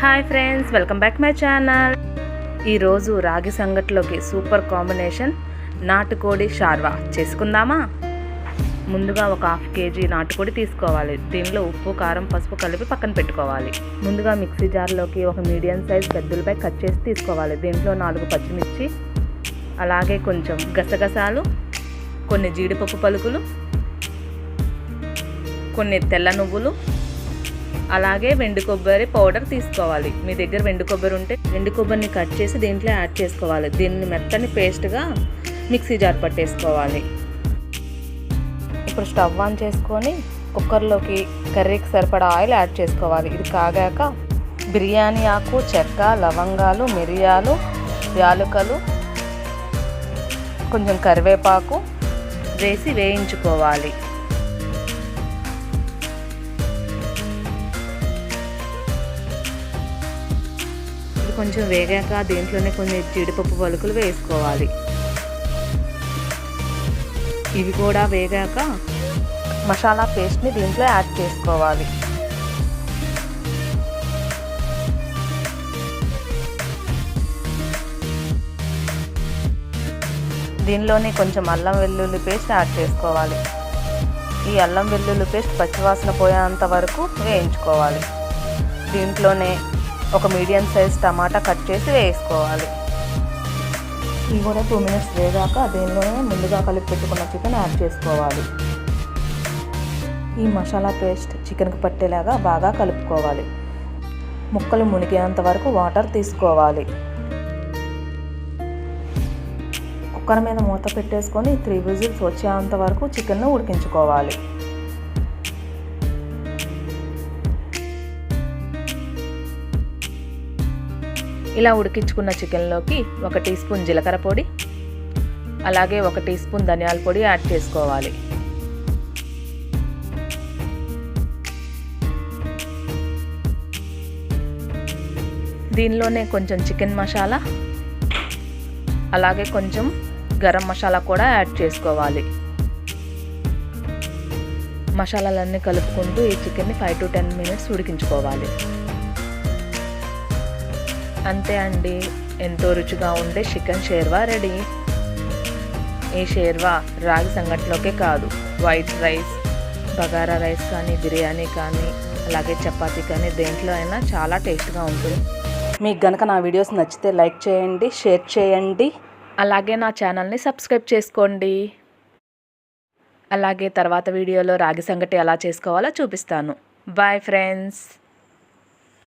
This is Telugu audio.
Hi friends, welcome back my channel. ఈరోజు రాగి సంగట్లోకి సూపర్ కాంబినేషన్ నాటుకోడి షార్వా చేసుకుందామా. ముందుగా ఒక 1/2 kg నాటుకోడి తీసుకోవాలి. దీనిలో ఉప్పు, కారం, పసుపు కలిపి పక్కన పెట్టుకోవాలి. ముందుగా మిక్సీ జార్లోకి ఒక మీడియం సైజ్ పెద్దలపై కట్ చేసి తీసుకోవాలి. దీంట్లో 4 పచ్చిమిర్చి, అలాగే కొంచెం గసగసాలు, కొన్ని జీడిపప్పు పలుకులు, కొన్ని తెల్ల నువ్వులు, అలాగే వెండి కొబ్బరి పౌడర్ తీసుకోవాలి. మీ దగ్గర వెండి కొబ్బరి ఉంటే వెండి కొబ్బరిని కట్ చేసి దీంట్లో యాడ్ చేసుకోవాలి. దీన్ని మెత్తని పేస్ట్గా మిక్సీ జార్ పట్టేసుకోవాలి. ఇప్పుడు స్టవ్ ఆన్ చేసుకొని కుక్కర్లోకి కర్రీకి సరిపడా ఆయిల్ యాడ్ చేసుకోవాలి. ఇది కాగాక బిర్యానీ ఆకు, చెక్క, లవంగాలు, మిరియాలు, యాలకులు, కొంచెం కరివేపాకు వేసి వేయించుకోవాలి. కొంచెం వేగాక దీంట్లోనే కొన్ని జీడిపప్పు పలుకులు వేసుకోవాలి. ఇవి కూడా వేగాక మసాలా పేస్ట్ని దీంట్లో యాడ్ చేసుకోవాలి. దీనిలోనే కొంచెం అల్లం వెల్లుల్లి పేస్ట్ యాడ్ చేసుకోవాలి. ఈ అల్లం వెల్లుల్లి పేస్ట్ పచ్చివాసన పోయేంత వరకు వేయించుకోవాలి. దీంట్లోనే ఒక మీడియం సైజ్ టమాటా కట్ చేసి వేసుకోవాలి. ఇవి కూడా 2 minutes వేగాక దీనిలోనే ముందుగా కలిపి పెట్టుకున్న చికెన్ యాడ్ చేసుకోవాలి. ఈ మసాలా పేస్ట్ చికెన్కి పట్టేలాగా బాగా కలుపుకోవాలి. ముక్కలు మునిగేంత వరకు వాటర్ తీసుకోవాలి. కుక్కర్ మీద మూత పెట్టేసుకొని 3 whistles వచ్చేంత వరకు చికెన్ను ఉడికించుకోవాలి. ఇలా ఉడికించుకున్న చికెన్లోకి 1 టీ స్పూన్ జీలకర్ర పొడి, అలాగే 1 టీ స్పూన్ ధనియాల పొడి యాడ్ చేసుకోవాలి. దీనిలోనే కొంచెం చికెన్ మసాలా, అలాగే కొంచెం గరం మసాలా కూడా యాడ్ చేసుకోవాలి. మసాలాలన్నీ కలుపుకుంటూ ఈ చికెన్ని 5 to 10 minutes ఉడికించుకోవాలి. అంతే అండి, ఎంతో రుచిగా ఉండే చికెన్ షేర్వా రెడీ. ఈ షేర్వా రాగి సంగట్లోకే కాదు, వైట్ రైస్, బగారా రైస్ కానీ, బిర్యానీ కానీ, అలాగే చపాతీ కానీ దేంట్లో అయినా చాలా టేస్ట్గా ఉంటుంది. మీకు గనక నా వీడియోస్ నచ్చితే లైక్ చేయండి, షేర్ చేయండి, అలాగే నా ఛానల్ని సబ్స్క్రైబ్ చేసుకోండి. అలాగే తర్వాత వీడియోలో రాగి సంగటి ఎలా చేసుకోవాలో చూపిస్తాను. Bye friends.